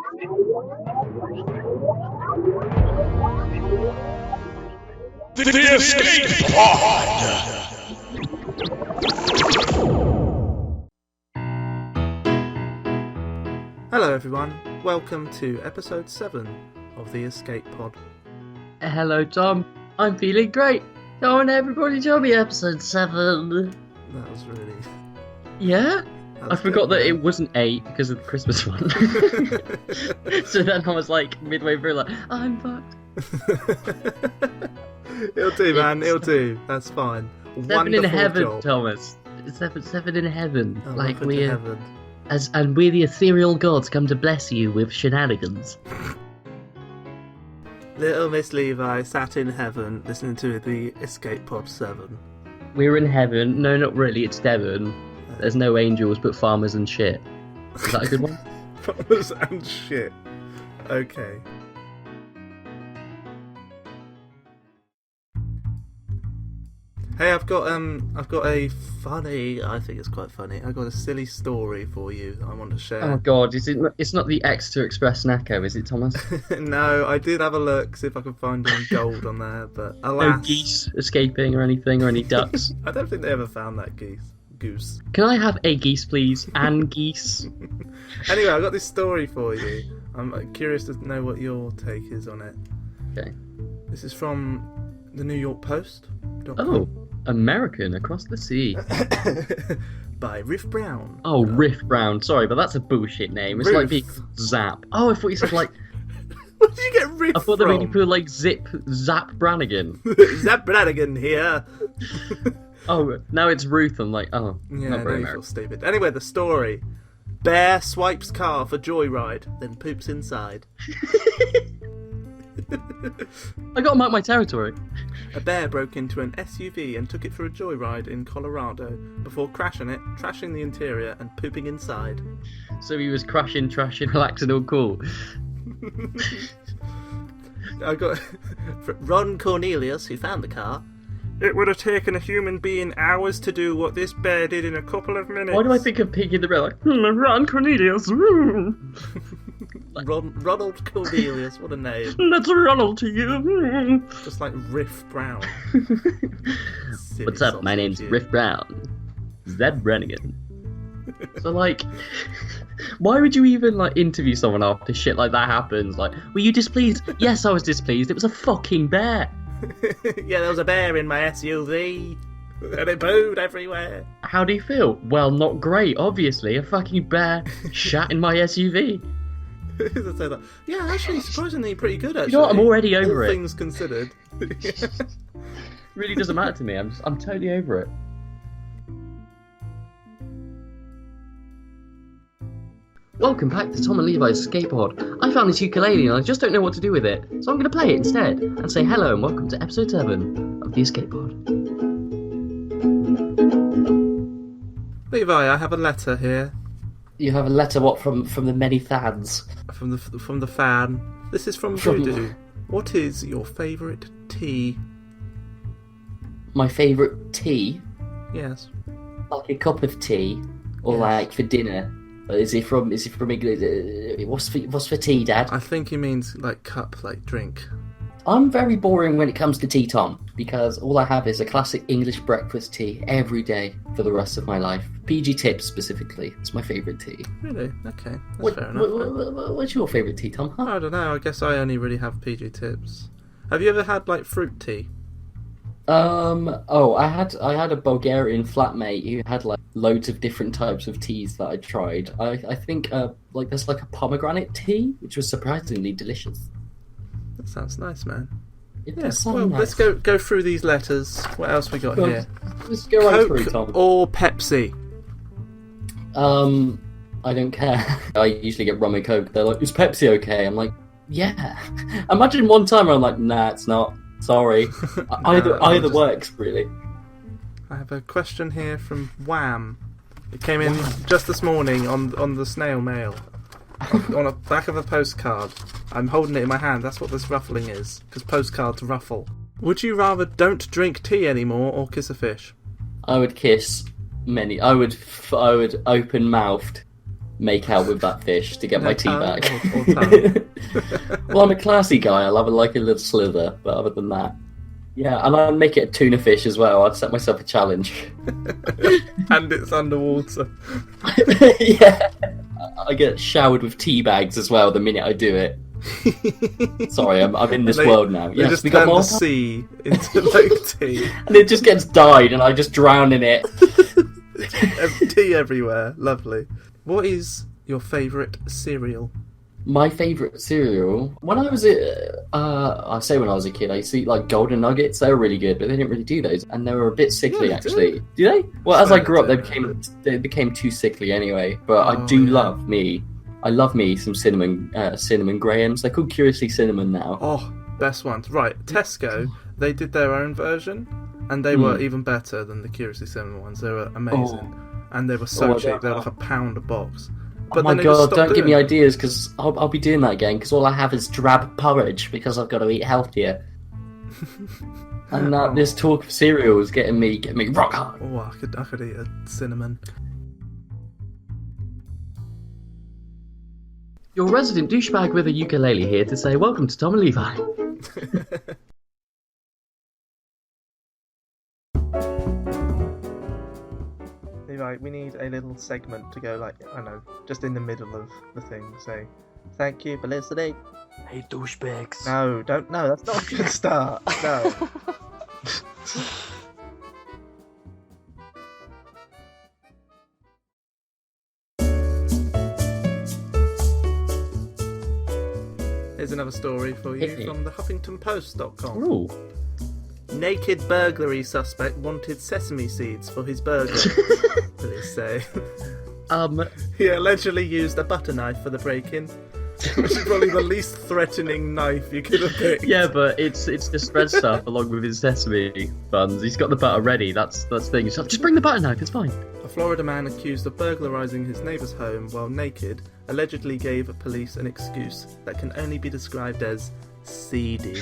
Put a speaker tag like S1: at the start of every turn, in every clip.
S1: The Escape Pod!
S2: Hello everyone, welcome to episode 7 of the Escape Pod.
S3: Hello Tom, I'm feeling great. Come on everybody, tell me episode 7.
S2: That was really...
S3: Yeah?
S2: That
S3: I
S2: was
S3: forgot
S2: good,
S3: that
S2: man.
S3: it wasn't 8 because of the Christmas one. So then I was like, midway through, like, I'm fucked.
S2: It'll do, man, it'll do. That's fine.
S3: 7
S2: Wonderful
S3: in heaven,
S2: job.
S3: Thomas. 7 in heaven.
S2: Oh,
S3: like
S2: welcome to
S3: we're
S2: heaven.
S3: and we're the ethereal gods come to bless you with shenanigans.
S2: Little Miss Levi sat in heaven listening to the Escape Pod 7.
S3: We're in heaven. No, not really. It's Devon. There's no angels, but farmers and shit. Is that a good one?
S2: Farmers and shit. Okay. Hey, I've got a funny. I think it's quite funny. I've got a silly story for you that I want to share.
S3: Oh God! It's not the Exeter Express Snacko, is it, Thomas?
S2: No, I did have a look, see if I could find any gold on there, but
S3: No
S2: alas,
S3: geese escaping or anything, or any ducks.
S2: I don't think they ever found that goose.
S3: Can I have a geese, please? And geese.
S2: Anyway, I've got this story for you. I'm curious to know what your take is on it.
S3: Okay.
S2: This is from the New York Post.
S3: Oh, American across the sea.
S2: By Riff Brown.
S3: Oh, Riff Brown. Sorry, but that's a bullshit name. It's like
S2: Riff.
S3: being Zap. Oh, I thought you said like.
S2: Where did you get Riff
S3: I thought they made you
S2: from?
S3: put like Zap Brannigan.
S2: Zap Brannigan here.
S3: Oh, now it's Ruth. I'm like, oh,
S2: Yeah,
S3: not
S2: no,
S3: very
S2: you feel
S3: American.
S2: stupid. Anyway, the story. Bear swipes car for joyride, then poops inside.
S3: I gotta mark my territory.
S2: A bear broke into an SUV and took it for a joyride in Colorado before crashing it, trashing the interior and pooping inside.
S3: So he was crashing, trashing, relaxing, all cool.
S2: I got Ron Cornelius, who found the car. It would have taken a human being hours to do what this bear did in a couple of minutes.
S3: Why do I think of Piggy in the Red? Like, Ron Cornelius.
S2: Ronald Cornelius, what a name.
S3: That's Ronald to you.
S2: Just like Riff Brown. Silly
S3: What's up? My
S2: sausage,
S3: name's
S2: you.
S3: Riff Brown. Zed Brannigan. So like, why would you even like interview someone after shit like that happens? Like, were you displeased? Yes, I was displeased. It was a fucking bear.
S2: Yeah, there was a bear in my SUV, and it pooed everywhere.
S3: How do you feel? Well, not great, obviously. A fucking bear shat in my SUV.
S2: So that- yeah, actually, surprisingly pretty good, actually.
S3: You know what? I'm already over
S2: All
S3: it.
S2: things considered.
S3: Really doesn't matter to me. I'm totally over it. Welcome back to Tom and Levi's skateboard. I found this ukulele and I just don't know what to do with it, so I'm going to play it instead and say hello and welcome to episode 7 of the Escape Pod.
S2: Levi, I have a letter here
S3: You have a letter, what, from the many fans?
S2: from the fan. This is from Voodoo. What is your favourite tea?
S3: My favourite tea?
S2: Yes.
S3: Like a cup of tea? Or
S2: Yes.
S3: like for dinner? Is it from England? What's for tea, Dad?
S2: I think he means like cup, like drink.
S3: I'm very boring when it comes to tea, Tom, because all I have is a classic English breakfast tea every day for the rest of my life. PG Tips specifically. It's my favourite tea.
S2: Really? Okay, that's fair enough. then.
S3: What's your favourite tea, Tom? Huh?
S2: I don't know. I guess I only really have PG Tips. Have you ever had like fruit tea?
S3: I had a Bulgarian flatmate who had like loads of different types of teas that I tried. I think like there's like a pomegranate tea, which was surprisingly delicious.
S2: That sounds nice, man.
S3: It
S2: Yeah.
S3: does sound
S2: Well,
S3: nice.
S2: let's go through these letters. What else we got
S3: Go on.
S2: here?
S3: Let's go right through,
S2: Coke
S3: Tom.
S2: or Pepsi?
S3: I don't care. I usually get rum and coke. They're like, is Pepsi okay? I'm like, yeah. Imagine one time where I'm like, nah, it's not. Sorry. Either
S2: just-
S3: works, really.
S2: I have a question here from Wham. It came in just this morning on the snail mail. On the back of a postcard. I'm holding it in my hand. That's what this ruffling is. Because postcards ruffle. Would you rather don't drink tea anymore or kiss a fish?
S3: I would kiss many. I would open mouthed make out with that fish to get my tea
S2: tongue
S3: back.
S2: or tongue?
S3: Well, I'm a classy guy. I'll have like a little slither, but other than that, yeah. And I'd make it a tuna fish as well. I'd set myself a challenge.
S2: And it's underwater.
S3: Yeah, I get showered with tea bags as well the minute I do it. Sorry, I'm in this world now.
S2: They
S3: Yes,
S2: just
S3: we got
S2: turn
S3: more.
S2: the sea into like tea.
S3: And it just gets dyed, and I just drown in it.
S2: Tea everywhere. Lovely. What is your favourite cereal?
S3: My favourite cereal. When I was I say when I was a kid, I used to eat like golden nuggets. They were really good, but they didn't really do those, and they were a bit sickly
S2: Yeah, they
S3: actually. Do they? Well, as I grew up, they became too sickly anyway. But I do love me. I love me some cinnamon grahams. They're called Curiously Cinnamon now.
S2: Oh, best ones. Right, Tesco, they did their own version, and they were even better than the Curiously Cinnamon ones. They were amazing. And they were so cheap. They were like £1 a box. But
S3: Oh my
S2: then they just
S3: god,
S2: stopped
S3: don't give me
S2: doing it.
S3: ideas, because I'll be doing that again, because all I have is drab porridge, because I've got to eat healthier. And this talk of cereal is getting me rock hard.
S2: Oh, I could eat a cinnamon.
S3: Your resident douchebag with a ukulele here to say welcome to Tom and Levi.
S2: Levi, we need a little segment to go like, I don't know, just in the middle of the thing. Say, thank you, Felicity.
S4: Hey, douchebags.
S2: No, don't. No, that's not a good start. No. Here's another story for you from the HuffingtonPost.com.
S3: Ooh.
S2: Naked burglary suspect wanted sesame seeds for his burger, police say. He allegedly used a butter knife for the break-in, which is probably the least threatening knife you could have picked.
S3: Yeah, but it's the spread stuff along with his sesame buns. He's got the butter ready. That's the thing. He's like, just bring the butter knife. It's fine.
S2: A Florida man accused of burglarizing his neighbor's home while naked allegedly gave police an excuse that can only be described as seedy.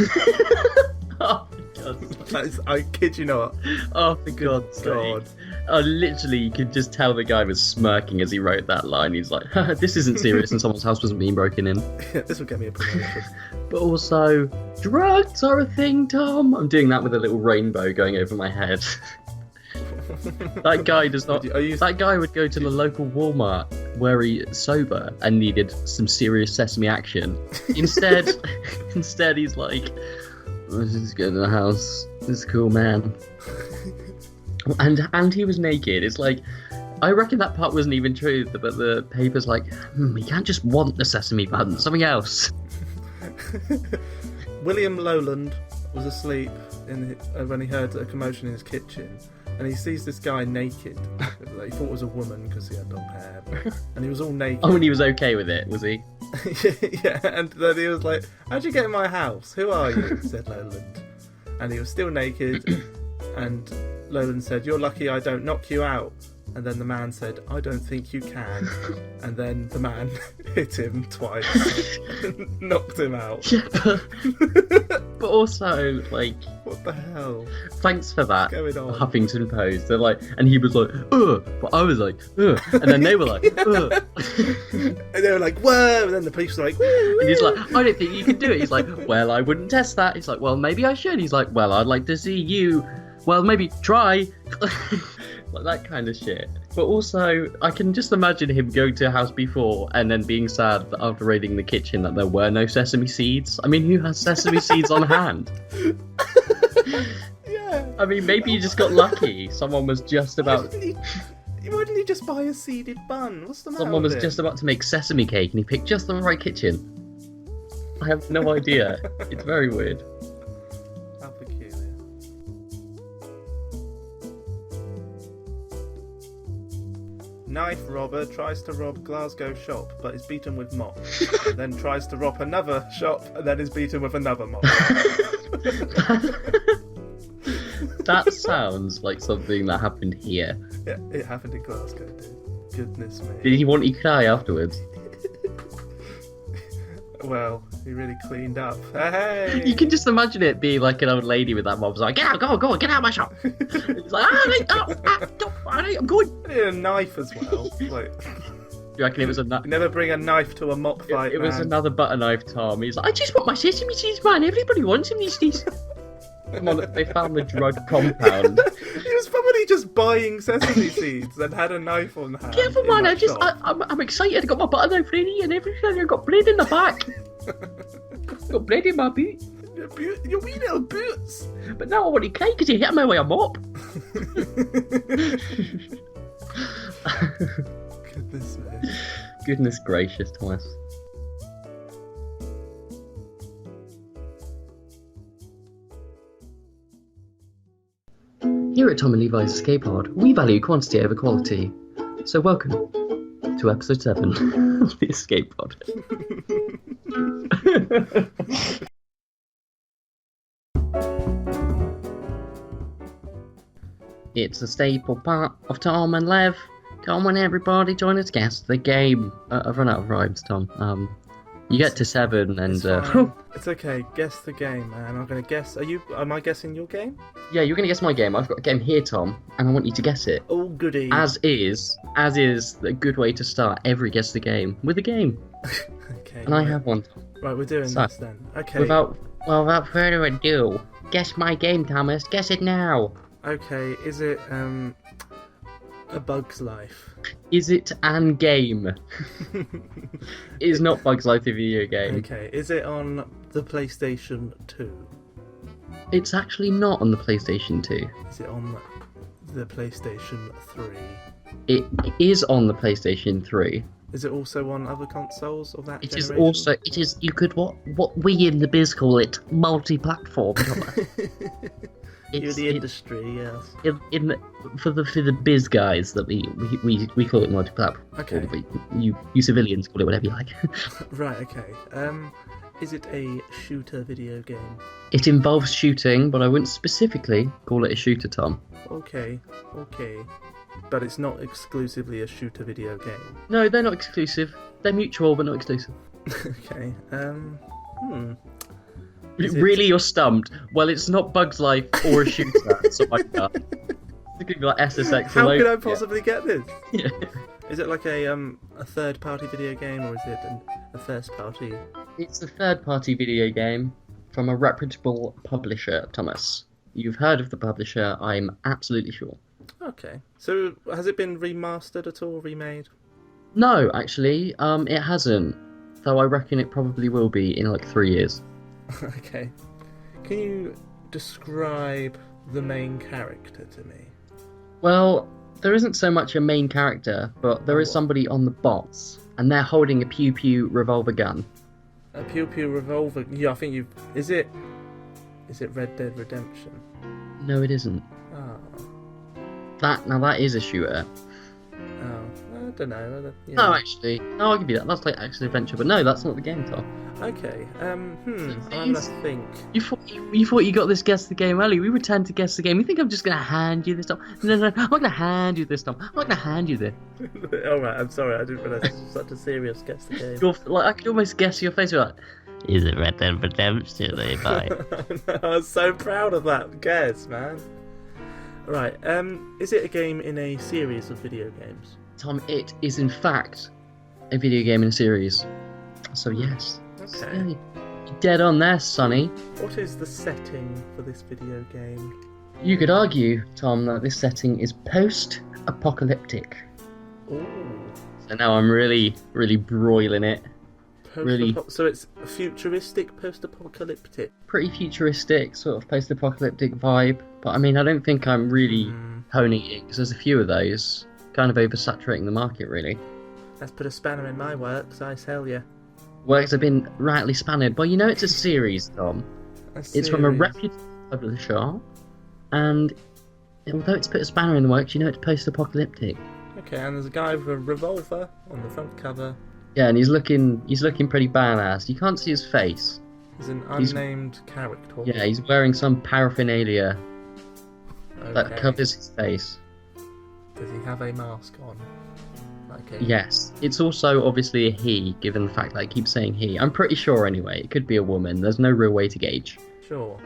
S3: Oh my god.
S2: That is, I kid you not.
S3: Oh, for God's
S2: God.
S3: sake. Oh, literally, you could just tell the guy was smirking as he wrote that line. He's like, this isn't serious and someone's house wasn't being broken in.
S2: This will get me a promotion.
S3: But also, drugs are a thing, Tom. I'm doing that with a little rainbow going over my head. That guy does not. That guy would go to the local Walmart where he's sober and needed some serious sesame action. Instead, he's like, let's just go to the house. This is cool, man. And he was naked. It's like, I reckon that part wasn't even true, but the paper's like, you can't just want the sesame bun, something else.
S2: William Lowland was asleep when he heard a commotion in his kitchen, and he sees this guy naked. He thought it was a woman because he had long hair, and he was all naked.
S3: Oh, and he was okay with it, was he?
S2: Yeah, and then he was like, "How'd you get in my house? Who are you?" said Lowland, and he was still naked. And Lowland said, "You're lucky I don't knock you out." And then the man said, "I don't think you can." And then the man hit him twice, knocked him out.
S3: Yeah, but also, like,
S2: What the hell?
S3: thanks for that,
S2: What's going on?
S3: Huffington Post. They're like, and he was like, but I was like, and then they were like,
S2: And they were like, "Whoa!" And then the police were like, "Woo!"
S3: and he's like, I don't think you can do it. He's like, well, I wouldn't test that. He's like, well, maybe I should. He's like, well, I'd like to see you. Well, maybe try. Like that kind of shit. But also, I can just imagine him going to a house before and then being sad that after raiding the kitchen that there were no sesame seeds. I mean, who has sesame seeds on hand?
S2: Yeah.
S3: I mean, maybe you just got lucky. Someone was just about...
S2: Why didn't he just buy a seeded bun? What's the matter
S3: Someone
S2: with
S3: was
S2: him?
S3: just about to make sesame cake and he picked just the right kitchen. I have no idea. It's very weird.
S2: How peculiar. Knife robber tries to rob Glasgow shop but is beaten with mop. Then tries to rob another shop and then is beaten with another mop.
S3: That sounds like something that happened here.
S2: Yeah, it happened in Glasgow, dude. Goodness me.
S3: Did he want you to cry afterwards?
S2: Well, he really cleaned up. Hey!
S3: You can just imagine it being like an old lady with that mop. It's like, get out, go on, get out of my shop. It's like, I'm going.
S2: I need a knife as well. Like,
S3: You reckon it was
S2: You never bring a knife to a mop fight,
S3: It was
S2: man.
S3: another butter knife, Tom. He's like, I just want my sesame seeds, man. Everybody wants them these days. Come on, they found the drug compound.
S2: He was probably just buying sesame seeds and had a knife on hand.
S3: Careful,
S2: in
S3: man.
S2: that shop.
S3: I'm excited. I got my butter knife ready and everything. I got bread in the back. Got bread in my boot.
S2: Your wee little boots.
S3: But now I want to cry because you hit me with a mop.
S2: Goodness me.
S3: Goodness gracious, Thomas. Here at Tom and Levi's Escape Pod, we value quantity over quality. So welcome to episode 7 of the Escape Pod. It's a staple part of Tom and Lev. Come on, everybody, join us. Guess the game. I've run out of rhymes, Tom. You get to 7 and...
S2: It's fine. It's okay. Guess the game, man. I'm gonna guess. Am I guessing your game?
S3: Yeah, you're gonna guess my game. I've got a game here, Tom, and I want you to guess it.
S2: Oh, goody.
S3: As is a good way to start every Guess the Game with a game.
S2: Okay.
S3: And I have one.
S2: Right, we're doing
S3: So,
S2: this then. Okay.
S3: Without further ado, guess my game, Thomas. Guess it now.
S2: Okay, is it A Bug's Life?
S3: Is it an game? It is not Bugs Life, the video game.
S2: Okay, is it on the PlayStation 2?
S3: It's actually not on the PlayStation 2.
S2: Is it on the PlayStation 3?
S3: It is on the PlayStation 3.
S2: Is it also on other consoles of that
S3: It is
S2: generation?
S3: also, you could, what we in the biz call it, multi-platform, Thomas.
S2: You're the industry, yes.
S3: For the biz guys that we call it multi-platform.
S2: Okay.
S3: But you civilians call it whatever you like.
S2: Right, okay. Is it a shooter video game?
S3: It involves shooting, but I wouldn't specifically call it a shooter, Tom.
S2: Okay. But it's not exclusively a shooter video game.
S3: No, they're not exclusive. They're mutual, but not exclusive.
S2: Okay. Is it-
S3: Really, you're stumped. Well, it's not Bugs Life or a shooter. So like that. It's gonna be like SSX.
S2: How
S3: alone.
S2: could I possibly get this?
S3: Yeah.
S2: Is it like a third-party video game, or is it a first-party?
S3: It's a third-party video game from a reputable publisher, Thomas. You've heard of the publisher, I'm absolutely sure.
S2: Okay. So has it been remastered at all, remade?
S3: No, actually, it hasn't. Though I reckon it probably will be in like 3 years.
S2: Okay. Can you describe the main character to me?
S3: Well, there isn't so much a main character, but there is somebody on the bots, and they're holding a pew-pew revolver gun.
S2: A pew-pew revolver. Yeah, I think you. Is it Red Dead Redemption?
S3: No, it isn't.
S2: Oh.
S3: That is a shooter.
S2: I don't know.
S3: No, actually, no, I'll give you that. That's like action adventure, but no, that's not the game, Tom.
S2: Okay. I'm
S3: Please.
S2: gonna think.
S3: You thought you got this guess the game early. We returned to guess the game. You think I'm just gonna hand you this, Tom? No, I'm not gonna hand you this, Tom. I'm not gonna hand you this.
S2: All right. I'm sorry. I didn't realise it was such a serious guess the game.
S3: I could almost guess your face. You're like, is it Red Dead Redemption, Levi?
S2: I was so proud of that guess, man. Right. Is it a game in a series of video games?
S3: Tom, it is in fact a video game in a series. So yes.
S2: Okay.
S3: You're dead on there, Sonny.
S2: What is the setting for this video game?
S3: You could argue, Tom, that this setting is post-apocalyptic.
S2: Ooh.
S3: So now I'm really broiling it. Really?
S2: So it's futuristic, post-apocalyptic.
S3: Pretty futuristic, sort of post-apocalyptic vibe. But I mean, I don't think I'm really honing it, because there's a few of those. Kind of oversaturating the market, really.
S2: Let's put a spanner in my works, I sell you.
S3: Works have been rightly spanned, but you know it's a series, Tom. It's from a reputable publisher, and although it's put a spanner in the works, you know it's post-apocalyptic.
S2: Okay, and there's a guy with a revolver on the front cover.
S3: Yeah, and he's looking pretty badass. You can't see his face.
S2: He's an unnamed character.
S3: Yeah, he's wearing some paraphernalia that
S2: Okay.
S3: covers his face.
S2: Does he have a mask on? Okay.
S3: Yes. It's also obviously a he, given the fact that I keep saying he. I'm pretty sure anyway. It could be a woman. There's no real way to gauge.
S2: Sure.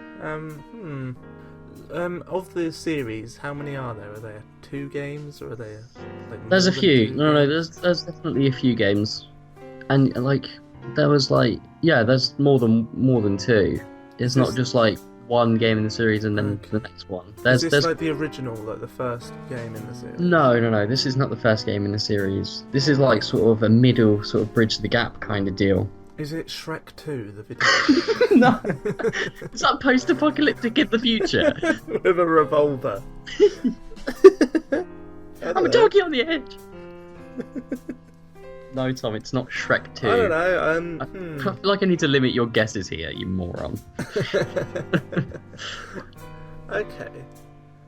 S2: Of the series, how many are there? Are there 2 games, or are there? Like,
S3: There's a
S2: more than
S3: few.
S2: 2
S3: No,
S2: games?
S3: there's definitely a few games, and like there was like there's more than 2. It's
S2: Is
S3: not
S2: this-
S3: just like one game in the series and then
S2: Okay.
S3: the next one.
S2: Is
S3: There's
S2: this
S3: there's
S2: like the original, like the first game in the series?
S3: no. This is not the first game in the series. This is like sort of a middle, sort of bridge the gap kind of deal.
S2: Is it Shrek 2, the video?
S3: No, is that post-apocalyptic in the future?
S2: With a revolver.
S3: I'm a doggy on the edge. No, Tom, it's not Shrek 2.
S2: I don't know.
S3: I feel like I need to limit your guesses here, you moron.
S2: Okay.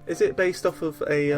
S2: Is it based off of a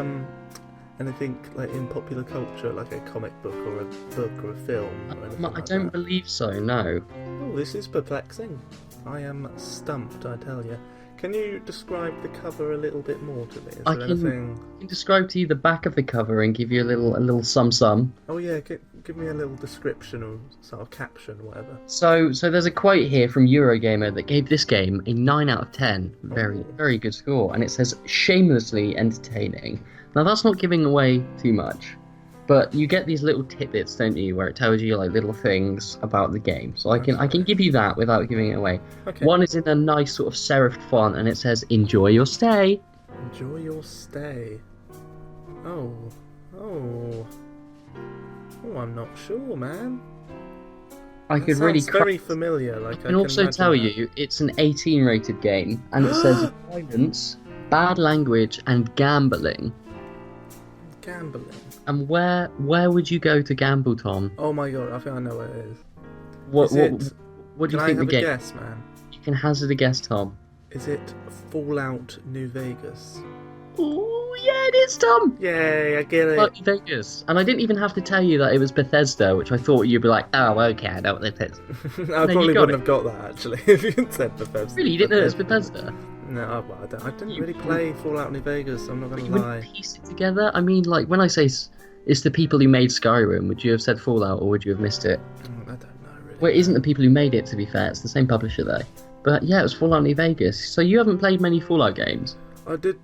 S2: anything like in popular culture, like a comic book or a book or a film? Or anything
S3: I
S2: like
S3: don't
S2: that?
S3: believe so, no.
S2: Oh, this is perplexing. I am stumped, I tell you. Can you describe the cover a little bit more to me? Is
S3: I
S2: there
S3: can-
S2: anything?
S3: I can describe to you the back of the cover and give you a little sum.
S2: Oh yeah, give me a little description or sort of caption, whatever.
S3: So there's a quote here from Eurogamer that gave this game a 9 out of 10. Very, very good score. And it says, shamelessly entertaining. Now that's not giving away too much, but you get these little tidbits, don't you, where it tells you like little things about the game. So I can give you that without giving it away.
S2: Okay.
S3: One is in a nice sort of serifed font and it says, enjoy your stay.
S2: Enjoy your stay. Oh. Oh, I'm not sure, man.
S3: I
S2: That
S3: could really
S2: sounds very familiar. Like
S3: I can also
S2: imagine
S3: tell
S2: that.
S3: you it's an 18 rated game and it says violence, bad language and gambling.
S2: Gambling.
S3: And where would you go to gamble, Tom?
S2: Oh my god, I think I know what it is.
S3: What
S2: Is it-
S3: what do
S2: Can
S3: you
S2: I
S3: think
S2: have
S3: the
S2: a
S3: game?
S2: guess, man?
S3: You can hazard a guess, Tom.
S2: Is it Fallout New Vegas?
S3: Oh yeah, it is, Tom.
S2: Yay, I get it.
S3: Like Vegas, and I didn't even have to tell you that it was Bethesda, which I thought you'd be like, oh, okay, I know what it is.
S2: I
S3: you
S2: probably
S3: got
S2: wouldn't have got that actually if you had said Bethesda.
S3: Really, you didn't know it was Bethesda?
S2: No, well, I didn't
S3: You-
S2: really play Fallout New Vegas. I'm not
S3: But
S2: gonna
S3: you wouldn't
S2: lie.
S3: piece it together. I mean, like when I say it's the people who made Skyrim, would you have said Fallout or would you have missed it?
S2: I don't know really.
S3: Well, it isn't the people who made it, to be fair. It's the same publisher, though. But yeah, it was Fallout New Vegas. So you haven't played many Fallout games.
S2: I did.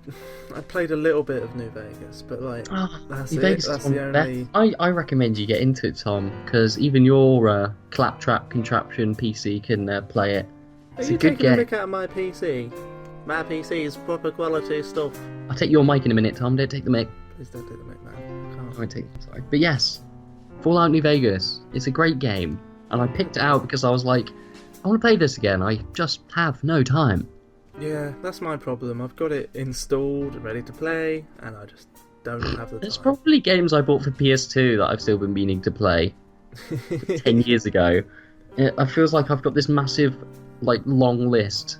S2: I played a little bit of New Vegas, but like that's
S3: New
S2: it.
S3: Vegas
S2: That's
S3: is
S2: the
S3: one
S2: only.
S3: I recommend you get into it, Tom, because even your claptrap contraption PC can play it.
S2: Are
S3: It's
S2: you
S3: a good
S2: taking a
S3: game.
S2: look at my PC? My PC is proper quality stuff.
S3: I'll take your mic in a minute, Tom. Don't take the mic.
S2: Please don't take the mic, man. I
S3: I
S2: can't.
S3: won't take it, sorry. But yes, Fallout New Vegas. It's a great game. And I picked it out because I was like, I want to play this again. I just have no time.
S2: Yeah, that's my problem. I've got it installed, ready to play, and I just don't have the
S3: There's
S2: time.
S3: probably games I bought for PS2 that I've still been meaning to play 10 years ago. It feels like I've got this massive, like, long list.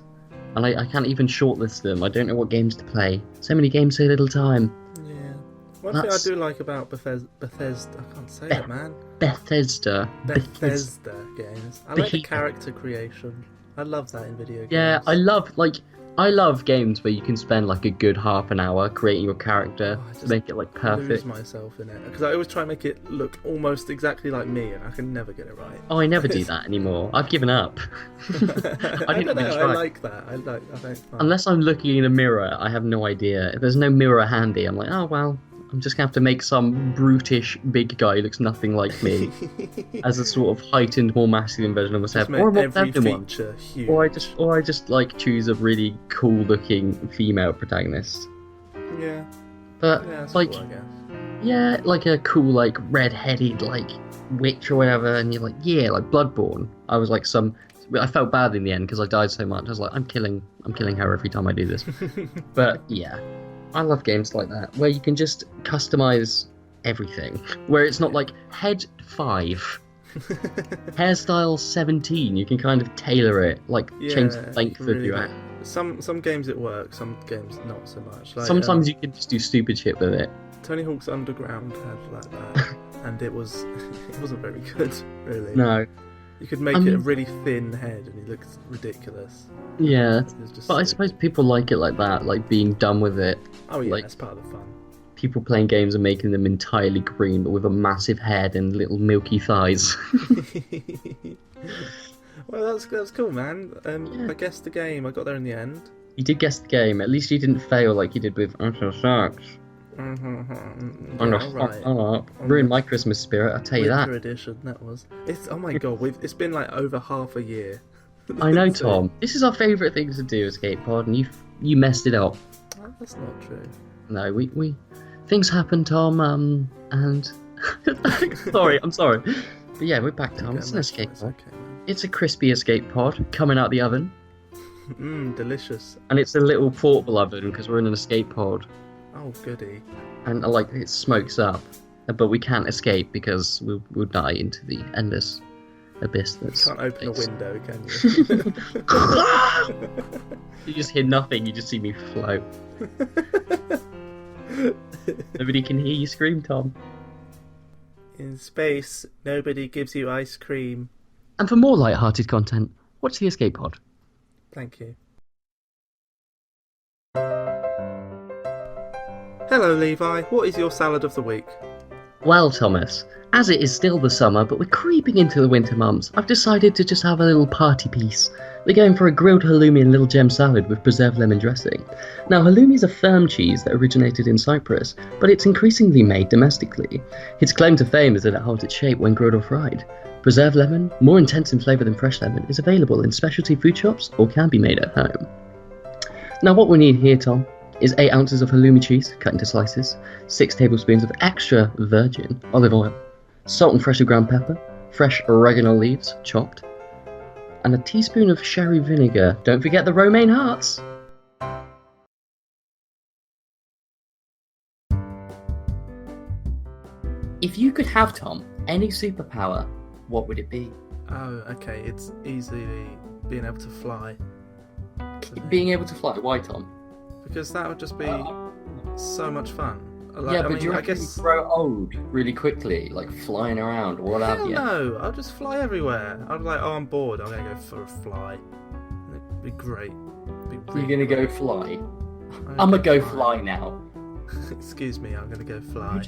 S3: And I can't even shortlist them. I don't know what games to play. So many games, so little time.
S2: Yeah. One thing I
S3: That's-
S2: do like about Bethesda, I can't say it, man.
S3: Bethesda.
S2: Bethesda games. I like the
S3: Behemoth.
S2: character creation. I love that in video games.
S3: Yeah, I love games where you can spend like a good half an hour creating your character,
S2: Oh, I just
S3: make it like
S2: lose
S3: perfect.
S2: myself in it because I always try and make it look almost exactly like me, and I can never get it right.
S3: Oh, I never do that anymore. I've given up.
S2: I
S3: didn't
S2: don't know.
S3: even
S2: I
S3: try.
S2: like that. I think.
S3: Unless I'm looking in a mirror, I have no idea. If there's no mirror handy, I'm like, oh well, I'm just gonna have to make some brutish big guy who looks nothing like me as a sort of heightened, more masculine version of myself,
S2: Just make
S3: or a more
S2: every
S3: feminine one.
S2: feature huge.
S3: Or I just like choose a really cool-looking female protagonist.
S2: Yeah.
S3: But
S2: Yeah, that's
S3: like,
S2: cool, I guess.
S3: yeah, like a cool like red-headed like witch or whatever, and you're like, yeah, like Bloodborne. I was like I felt bad in the end because I died so much. I was like, I'm killing her every time I do this. But yeah, I love games like that where you can just customize everything. Where it's not like head 5, hairstyle 17. You can kind of tailor it, like change the length of
S2: really
S3: your
S2: do.
S3: hair.
S2: Some games it works, some games not so much. Like,
S3: Sometimes you can just do stupid shit with it.
S2: Tony Hawk's Underground had like that, and it wasn't very good, really.
S3: No,
S2: You could make it a really thin head, and he looks ridiculous.
S3: yeah.
S2: It was just
S3: But I
S2: sick.
S3: suppose people like it like that, like being done with it.
S2: Oh yeah,
S3: like-
S2: that's part of the fun.
S3: People playing games and making them entirely green, but with a massive head and little milky thighs.
S2: Well, that's cool, man.
S3: Yeah.
S2: I guessed the game. I got there in the end.
S3: You did guess the game. At least you didn't fail like you did with Until Sharks.
S2: Right.
S3: Ruined my Christmas spirit, I'll tell you that.
S2: Winter edition, that was. It's oh my god, it's been like over half a year.
S3: I know, Tom. This is our favourite thing to do, Escape Pod, and you messed it up.
S2: Oh, that's not true.
S3: No, we things happen, Tom. And I'm sorry. But yeah, we're back, Tom.
S2: Okay,
S3: It's an escape pod.
S2: Okay, man.
S3: It's a crispy escape pod coming out the oven,
S2: Delicious.
S3: and it's a little portable oven because we're in an escape pod,
S2: Oh, goody.
S3: and like it smokes up, but we can't escape because we'll die into the endless abyss. That's
S2: Can't open a window, can you?
S3: You just hear nothing. You just see me float. Nobody can hear you scream, Tom.
S2: In space, nobody gives you ice cream.
S3: And for more light-hearted content, watch the Escape Pod.
S2: Thank you. Hello, Levi. What is your salad of the week?
S3: Well, Thomas, as it is still the summer, but we're creeping into the winter months, I've decided to just have a little party piece. We're going for a grilled halloumi and little gem salad with preserved lemon dressing. Now, halloumi is a firm cheese that originated in Cyprus, but it's increasingly made domestically. Its claim to fame is that it holds its shape when grilled or fried. Preserved lemon, more intense in flavour than fresh lemon, is available in specialty food shops or can be made at home. Now, what we need here, Tom, is 8 ounces of halloumi cheese cut into slices, 6 tablespoons of extra virgin olive oil, salt and freshly ground pepper, fresh oregano leaves chopped, and a teaspoon of sherry vinegar. Don't forget the romaine hearts. If you could have, Tom, any superpower, what would it be?
S2: Oh, okay. It's easily being able to fly.
S3: Being able to fly. Why, Tom?
S2: Because that would just be so much fun.
S3: Yeah, but do you reckon you grow old really quickly, like flying around, or what have
S2: Hell
S3: you?
S2: no, I'll just fly everywhere. I'm like, oh, I'm bored. I'm gonna go for a fly. It'd be great.
S3: You're gonna go fly. I'm gonna go fly now.
S2: Excuse me, I'm gonna go fly.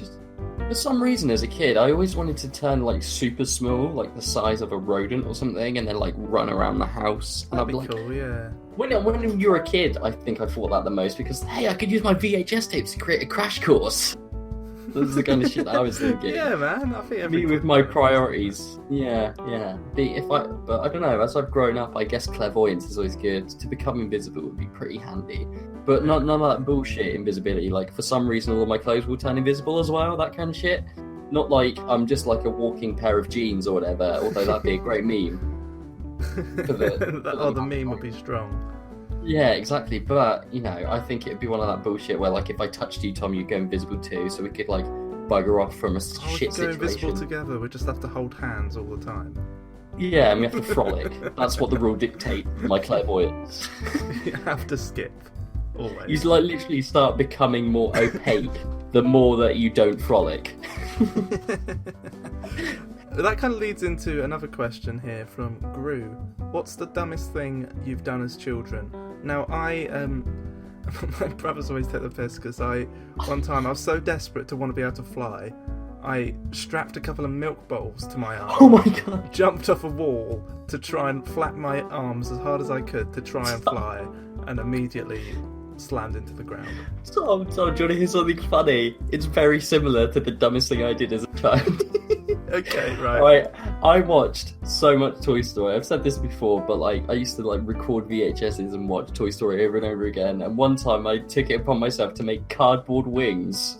S3: For some reason, as a kid, I always wanted to turn like super small, like the size of a rodent or something, and then like run around the house. And
S2: That'd be
S3: I'd be like,
S2: cool, yeah.
S3: when you were a kid, I think I thought that the most because hey, I could use my VHS tapes to create a crash course. That's the kind of shit that I was thinking.
S2: Yeah, man. I think
S3: Me with my priorities. Yeah. But I don't know. As I've grown up, I guess clairvoyance is always good. To become invisible would be pretty handy. But none of that bullshit invisibility. Like for some reason, all of my clothes will turn invisible as well. That kind of shit. Not like I'm just like a walking pair of jeans or whatever. Although that'd be a great meme.
S2: The meme would be strong.
S3: Yeah, exactly. But, you know, I think it'd be one of that bullshit where, like, if I touched you, Tom, you'd go invisible too, so we could, like, bugger off from a shit
S2: We'd go invisible
S3: situation.
S2: together. We just have to hold hands all the time.
S3: Yeah, and we have to frolic. That's what the rule dictates for my clairvoyance.
S2: You have to skip. Always.
S3: You, like, literally start becoming more opaque the more that you don't frolic.
S2: That kind of leads into another question here from Gru. What's the dumbest thing you've done as children? Now, my brothers always take the piss because one time I was so desperate to want to be able to fly, I strapped a couple of milk bottles to my arm.
S3: Oh my god.
S2: Jumped off a wall to try and flap my arms as hard as I could to try and fly, and immediately slammed into the ground.
S3: Tom, do you want to hear something funny? It's very similar to the dumbest thing I did as a child.
S2: Okay, right.
S3: Right, I watched so much Toy Story. I've said this before, but like I used to like record VHSs and watch Toy Story over and over again. And one time I took it upon myself to make cardboard wings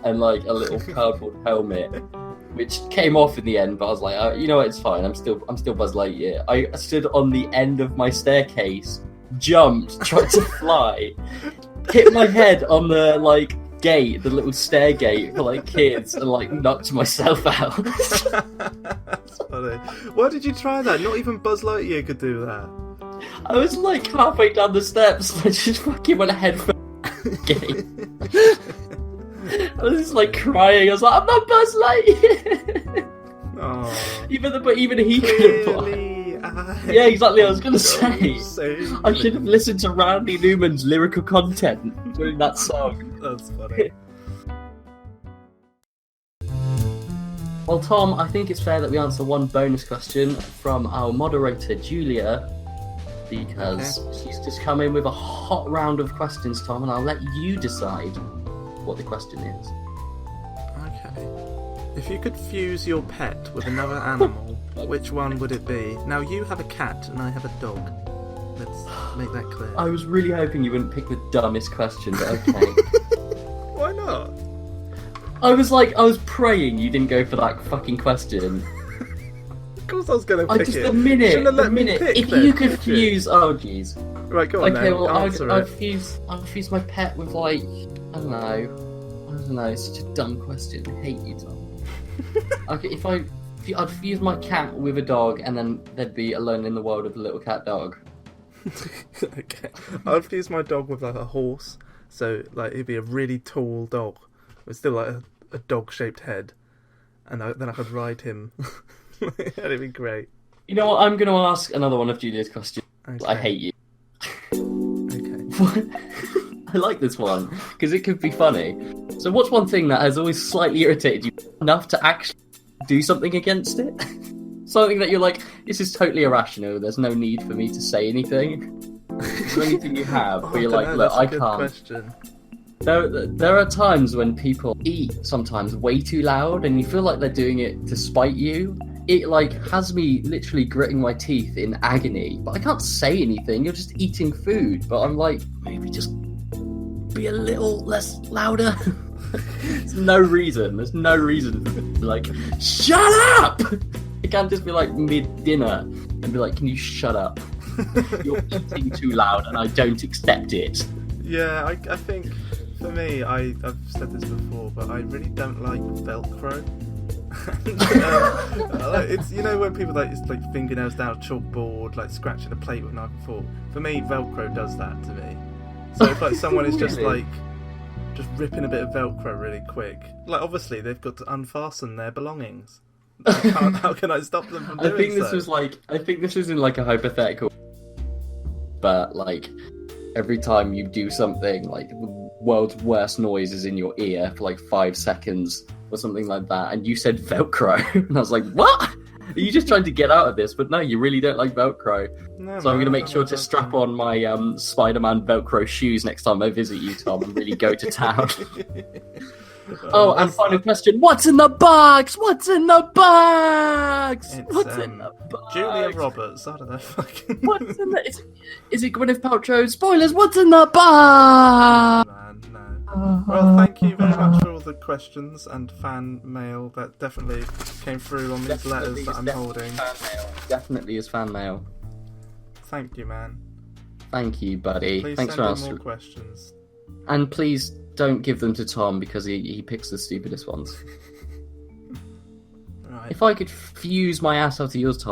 S3: and like a little cardboard helmet, which came off in the end. But I was like, you know what? It's fine. I'm still Buzz Lightyear. I stood on the end of my staircase, jumped, tried to fly, hit my head on the like gate, the little stair gate for like kids, and like knocked myself out.
S2: That's funny. Why did you try that? Not even Buzz Lightyear could do that.
S3: I was like halfway down the steps, and I just fucking went ahead for the gate. I was just like crying. I was like, I'm not Buzz Lightyear.
S2: Oh,
S3: Even he couldn't fly. Yeah, exactly. I was gonna say I should have listened to Randy Newman's lyrical content during that song.
S2: That's funny.
S3: Well, Tom, I think it's fair that we answer one bonus question from our moderator, Julia. because she's just come in with a hot round of questions, Tom, and I'll let you decide what the question is.
S2: Okay. If you could fuse your pet with another animal, which one would it be? Now, you have a cat and I have a dog. Let's make that clear.
S3: I was really hoping you wouldn't pick the dumbest question, but okay.
S2: Why not?
S3: I was praying you didn't go for that fucking question.
S2: Of course I was going to pick it.
S3: The minute,
S2: Shouldn't have let me pick
S3: if
S2: then,
S3: you could
S2: should you?
S3: fuse, oh jeez.
S2: Right, go on
S3: Okay,
S2: then.
S3: well,
S2: Answer
S3: I'd
S2: it.
S3: fuse my pet with like, I don't know, it's such a dumb question. I hate you, Tom. Okay, I'd fuse my cat with a dog, and then they'd be alone in the world of a little cat dog.
S2: Okay. I'd fuse my dog with like a horse, so like it'd be a really tall dog with still like a dog-shaped head, and then I could ride him. That'd be great.
S3: You know what? I'm going to ask another one of Julia's questions.
S2: Okay.
S3: I hate you.
S2: Okay.
S3: I like this one because it could be funny. So, what's one thing that has always slightly irritated you enough to actually do something against it? Something that you're like, this is totally irrational. There's no need for me to say anything. Is there anything you have where you're like, look, I can't.
S2: Question.
S3: There are times when people eat sometimes way too loud, and you feel like they're doing it to spite you. It like has me literally gritting my teeth in agony, but I can't say anything. You're just eating food, but I'm like, maybe just be a little less louder. There's no reason. There's no reason for me to like, shut up! It can't just be like mid-dinner and be like, can you shut up? You're eating too loud and I don't accept it.
S2: Yeah, I think for me, I've said this before, but I really don't like Velcro. It's, you know, when people it's like fingernails down a chalkboard, like scratching a plate with a knife and fork. For me, Velcro does that to me. So if like someone is just
S3: Really?
S2: like just ripping a bit of Velcro really quick, like obviously they've got to unfasten their belongings. How can I stop them from doing
S3: I think this was in like a hypothetical, but like every time you do something, like the world's worst noise is in your ear for like 5 seconds or something like that, and you said Velcro, and I was like, what? Are you just trying to get out of this? But no, you really don't like Velcro.
S2: No,
S3: So I'm going to make
S2: I
S3: sure
S2: don't
S3: to
S2: like
S3: strap
S2: Velcro.
S3: on my Spider-Man Velcro shoes next time I visit you, Tom, and really go to town. Oh, and final question. What's in the box? What's in the box?
S2: It's,
S3: What's in the box?
S2: Julia Roberts. I don't know. Fucking.
S3: What's in the... Is it Gwyneth Paltrow? Spoilers, what's in the box?
S2: Man, no. Well, thank you very much for all the questions and fan mail that definitely came through on these letters that I'm holding.
S3: Definitely is fan mail.
S2: Thank you, man.
S3: Thank you, buddy.
S2: Please
S3: Thanks
S2: send
S3: for
S2: in
S3: answering.
S2: more questions.
S3: And please don't give them to Tom because he picks the stupidest ones.
S2: Right.
S3: If I could fuse my ass out to yours, Tom,